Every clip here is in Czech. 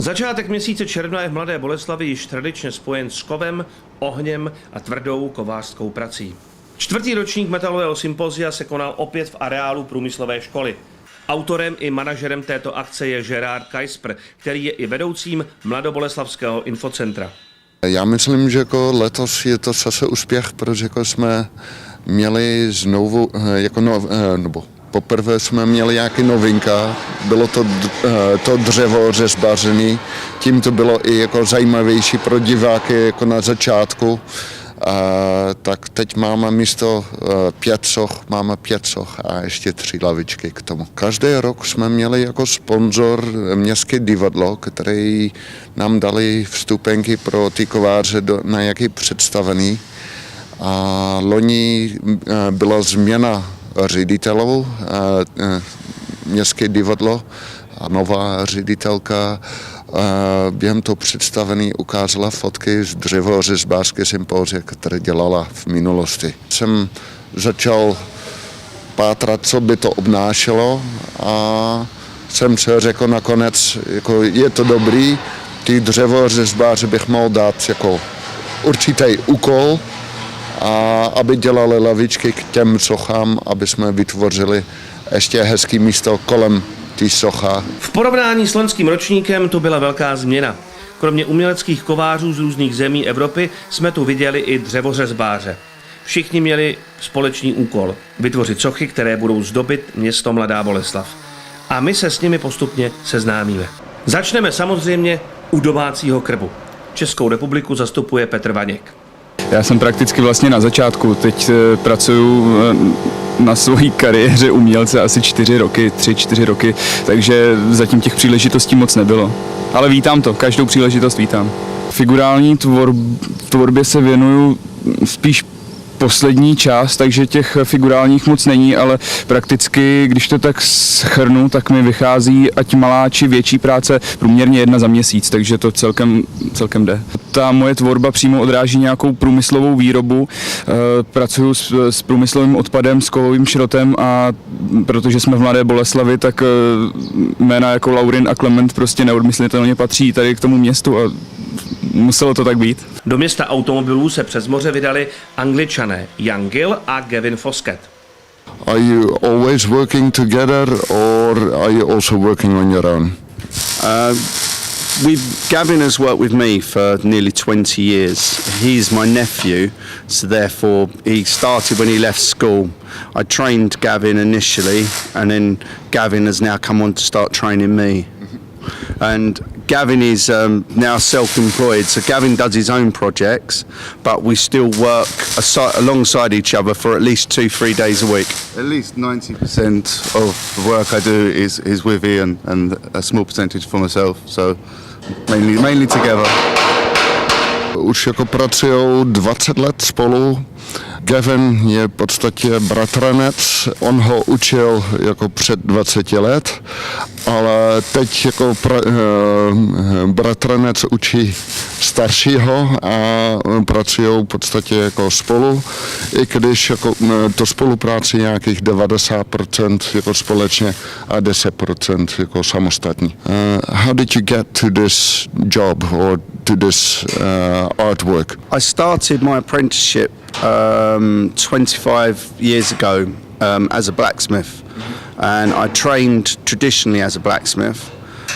Začátek měsíce června je v Mladé Boleslavi již tradičně spojen s kovem, ohněm a tvrdou kovářskou prací. Čtvrtý ročník Metalového sympozia se konal opět v areálu Průmyslové školy. Autorem i manažerem této akce je Gerard Kajspr, který je i vedoucím mladoboleslavského infocentra. Já myslím, že jako letos je to zase úspěch, protože jako jsme měli znovu, poprvé jsme měli nějaký novinka, bylo to dřevořezbáření, tím to bylo i jako zajímavější pro diváky jako na začátku. Tak teď máme místo 5 soch a ještě 3 lavičky k tomu. Každý rok jsme měli jako sponzor městské divadlo, který nám dali vstupenky pro ty kováře na jaký představení. A loni byla změna ředitelů, městské divadlo a nová ředitelka během toho představení ukázala fotky z dřevořezbářské sympozia, které dělala v minulosti. Jsem začal pátrat, co by to obnášelo a jsem se řekl nakonec, jako je to dobrý, ty dřevořezbáři bych mohl dát jako určitý úkol, a aby dělali lavičky k těm sochám, aby jsme vytvořili ještě hezký místo kolem té socha. V porovnání s loňským ročníkem tu byla velká změna. Kromě uměleckých kovářů z různých zemí Evropy jsme tu viděli i dřevořezbáře. Všichni měli společný úkol vytvořit sochy, které budou zdobit město Mladá Boleslav. A my se s nimi postupně seznámíme. Začneme samozřejmě u domácího krbu. Českou republiku zastupuje Petr Vaněk. Já jsem prakticky vlastně na začátku, teď pracuju na své kariéře umělce asi 3-4 roky, takže zatím těch příležitostí moc nebylo. Ale vítám to, každou příležitost vítám. Figurální tvorbě se věnuju spíš poslední část, takže těch figurálních moc není, ale prakticky, když to tak shrnu, tak mi vychází ať malá či větší práce průměrně 1 za měsíc, takže to celkem jde. Ta moje tvorba přímo odráží nějakou průmyslovou výrobu, pracuju s průmyslovým odpadem, s kovovým šrotem a protože jsme v Mladé Boleslavi, tak jména jako Laurin a Klement prostě neodmyslitelně patří tady k tomu městu a muselo to tak být. Do města automobilů se přes moře vydali Angličané Jan Gill a Gavin Foskett. Are you always working together or are you also working on your own? Gavin has worked with me for nearly 20 years. He's my nephew, so therefore he started when he left school. I trained Gavin initially, and then Gavin has now come on to start training me. And Gavin is now self-employed, so Gavin does his own projects, but we still work alongside each other for at least 2-3 days a week. At least 90% of the work I do is with Ian, and a small percentage for myself, so mainly together. Už jako pracujou 20 let spolu. Gavin je v podstatě bratranec, on ho učil jako před 20 let, ale teď jako bratranec učí staršího a pracují v podstatě jako spolu, i když jako to spolupráci nějakých 90% jako společně a 10% jako samostatní. How did you get to this job or to this artwork? I started my apprenticeship 25 years ago as a blacksmith, and I trained traditionally as a blacksmith,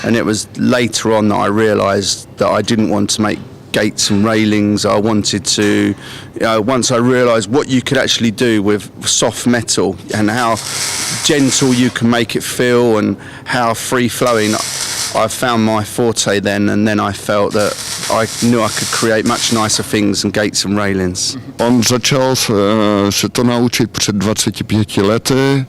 and it was later on that I realised that I didn't want to make gates and railings. I wanted to, once I realised what you could actually do with soft metal and how gentle you can make it feel and how free-flowing, I found my forte then, and then I felt that I knew I could create much nicer things than gates and railings. On začal se to naučit před 25 lety,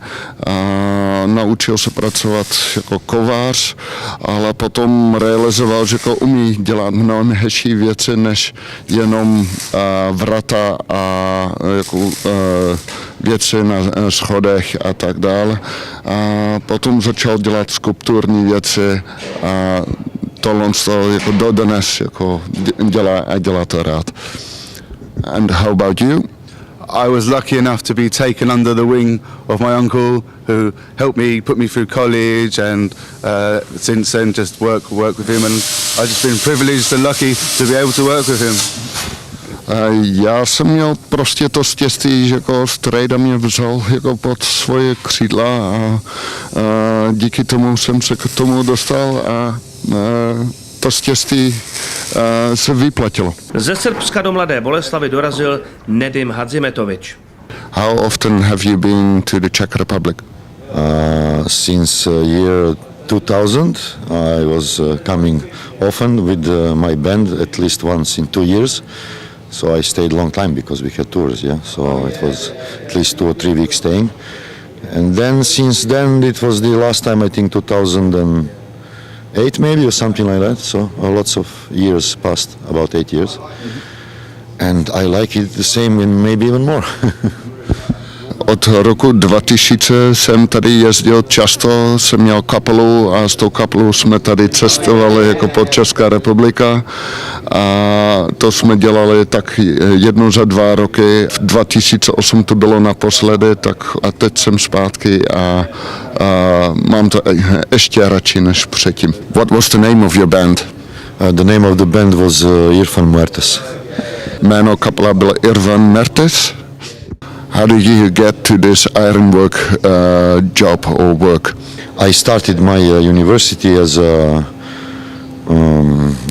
naučil se pracovat jako kovář, ale potom realizoval, že to umí dělat mnohem hezčí věci, než jenom vrata a jako věci na schodech a tak dále. A potom začal dělat skulpturní věci a tohle jako dodnes jako dělá to rád. And how about you? I was lucky enough to be taken under the wing of my uncle, who helped me, put me through college, and since then just work with him, and I've just been privileged and lucky to be able to work with him. Já jsem měl prostě to štěstí, že jako strejda mě vzal jako pod svoje křídla a díky tomu jsem se k tomu dostal a to štěstí se vyplatilo. Ze Srbska do Mladé Boleslavy dorazil Nedim Hadzimetovič. How often have you been to the Czech Republic? Since year 2000, I was coming often with my band, at least once in 2 years. So I stayed a long time because we had tours, yeah. So it was at least 2 or 3 weeks staying. And then since then, it was the last time, I think 2008 maybe or something like that. So lots of years passed, about 8 years. And I like it the same and maybe even more. Od roku 2000 jsem tady jezdil často, jsem měl kapelu a s tou kapelou jsme tady cestovali jako po Česká republika a to jsme dělali tak jednou za 2 roky. V 2008 to bylo naposledy, tak a teď jsem zpátky a mám to ještě radši než předtím. What was the name of your band? The name of the band was Irfan Muertes. Jméno kapela byl Irfan Muertes. How did you get to this ironwork job or work? I started my university as a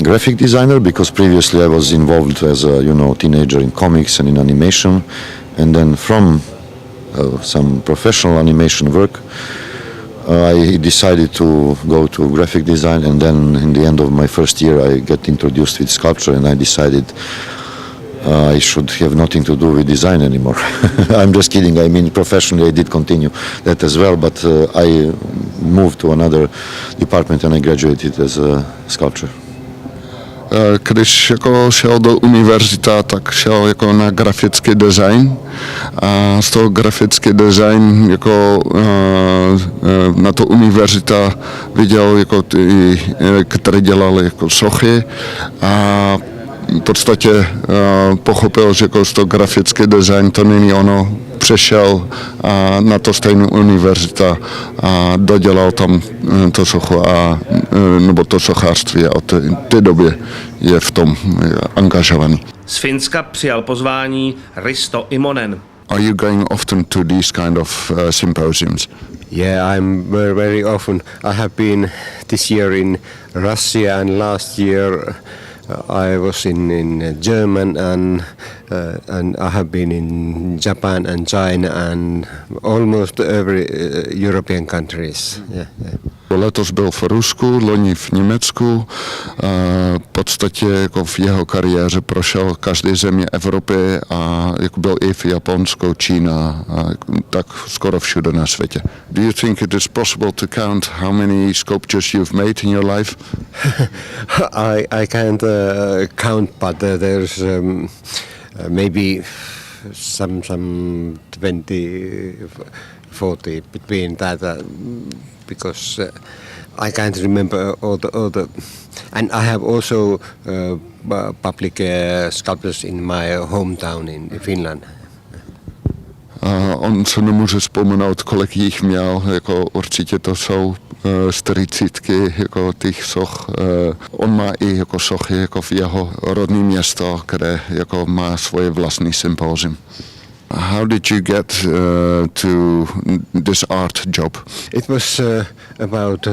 graphic designer because previously I was involved as a teenager in comics and in animation, and then from some professional animation work I decided to go to graphic design, and then in the end of my first year I got introduced with sculpture, and I decided I should have nothing to do with design anymore. I'm just kidding. I mean, professionally I did continue that as well, but I moved to another department and I graduated as a sculptor. Když jako šel do univerzita, tak šel jako na grafický design a z toho grafický design jako na to univerzita viděl jako ty, které dělali jako sochy a v podstatě pochopil, že jako z toho grafický design to není ono, přešel na to stejnou univerzita a dodělal tam to sochu nebo to sochařství a od té době je v tom angažovaný. Z Finska přijal pozvání Risto Imonen. Are you going often to these kind of symposiums? Yeah, I'm very often. I have been this year in Russia, and last year I was in German, and I have been in Japan and China and almost every European countries. Yeah. Letos byl v Rusku, loni v Německu. V podstatě jako v jeho kariéře prošel každé země Evropy a jako byl i v Japonsku, Čína, a tak skoro všude na světě. Do you think it is possible to count how many sculptures you've made in your life? I can't count, but there's maybe some 20, 40 between that. Because I can't remember all the and I have also public sculptures in my hometown in Finland. On se nemůže vzpomenout, kolik jich měl, jako určitě to jsou 40 jako těch soch. On má i jako sochy jako v jeho rodné město, které jako má svoje vlastní sympozium. How did you get to this art job? It was about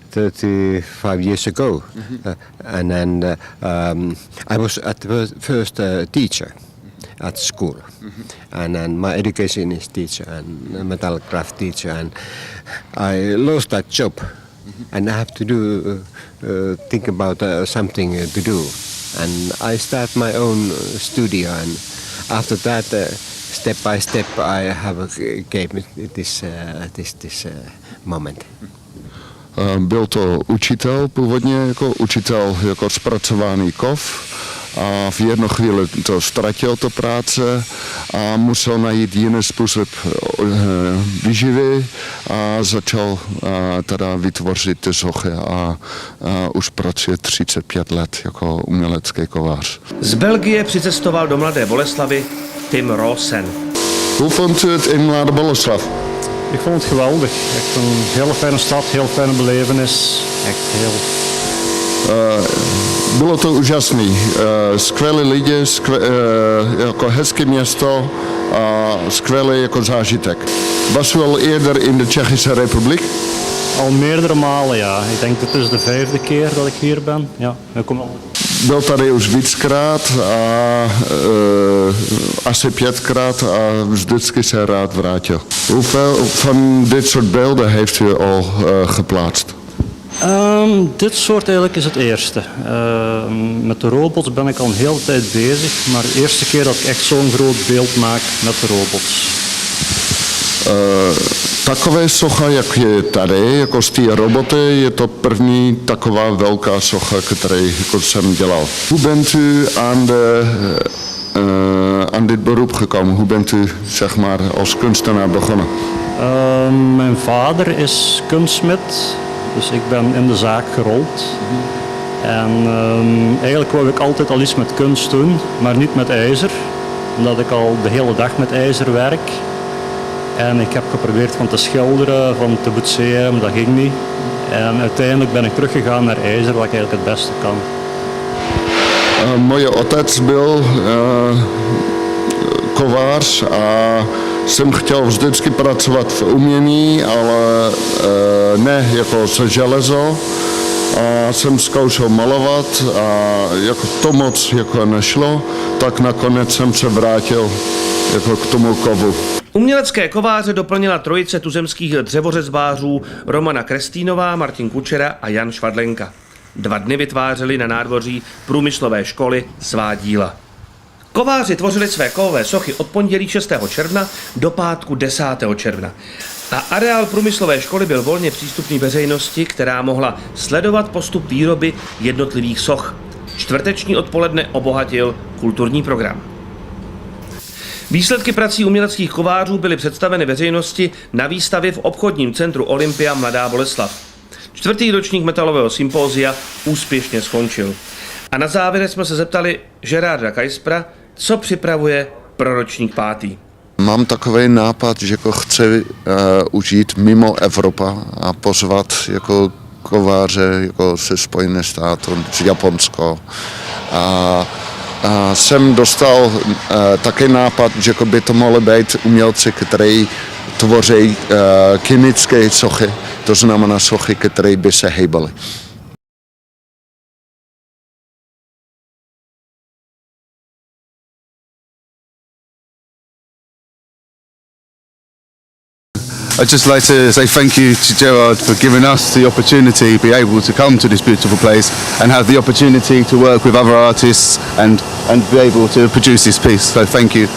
35 years ago, and then I was at the first teacher at school, and then my education is teacher and metal craft teacher, and I lost that job, and I have to think about something to do, and I start my own studio, and after that, step by step, I have gave this moment. Byl to učitel, původně jako učitel jako zpracovaný kov a v jednu chvíli to ztratil to práce a musel najít jiný způsob výživy a začal teda vytvořit ty sochy a už pracuje 35 let jako umělecký kovář. Z Belgie přicestoval do Mladé Boleslavy Tima Roosena. Hoe vond u het in Mladé Boleslav? Ik vond het geweldig. Echt een hele fijne stad, heel fijne belevenis. Echt heel... Bylo to úžasný. Skvělí lidi, jako hezké město a skvělý jako zážitek. Was u al eerder in de Tsjechische Republiek? Al meerdere malen, ja. Ik denk dat het is de 5e keer dat ik hier ben. Ja, ik kom al... Byl tady už víckrát a asi 5krát a vždycky se rád vrátil. Hoeveel van dit soort beelden heeft u al geplaatst? Dit soort eigenlijk is het eerste. Met de robots ben ik al een hele tijd bezig, maar de eerste keer dat ik echt zo'n groot beeld maak met de robots. Takové socha, jak je tady, jako z té roboty, je to první taková velká socha, kterou jako jsem dělal. Hoe bent u aan dit beroep gekomen? Hoe bent u, zeg maar, als kunstenaar begonnen? Mijn vader is kunstsmid, dus ik ben in de zaak gerold. En eigenlijk wou ik altijd al iets met kunst doen, maar niet met ijzer, omdat ik al de hele dag met ijzer werk. En ik heb geprobeerd van te schilderen, van te boetseren, maar dat ging niet. En uiteindelijk ben ik teruggegaan naar ijzer, wat ik eigenlijk het beste kan. Moje otec byl kovář a jsem chtěl vždycky pracovat v umění, ale ne jako se železo. A jsem zkoušel malovat a jako to moc jako nešlo, tak nakonec jsem se vrátil jako k tomu kovu. Umělecké kováře doplnila trojice tuzemských dřevořezbářů Romana Krestýnová, Martin Kučera a Jan Švadlenka. 2 dny vytvářeli na nádvoří Průmyslové školy svá díla. Kováři tvořili své kovové sochy od pondělí 6. června do pátku 10. června. A areál Průmyslové školy byl volně přístupný veřejnosti, která mohla sledovat postup výroby jednotlivých soch. Čtvrteční odpoledne obohatil kulturní program. Výsledky prací uměleckých kovářů byly představeny veřejnosti na výstavě v obchodním centru Olympia Mladá Boleslav. 4. ročník Metalového sympozia úspěšně skončil. A na závěr jsme se zeptali Gerarda Kajspra, co připravuje pro ročník 5. Mám takový nápad, že jako chci užít mimo Evropa a pozvat jako kováře jako se Spojené státy, z Japonsko. A jsem dostal taky nápad, že by to mohly být umělci, kteří tvoří kinetické sochy, to znamená sochy, které by se hýbaly. I'd just like to say thank you to Gerard for giving us the opportunity to be able to come to this beautiful place and have the opportunity to work with other artists and be able to produce this piece. So thank you.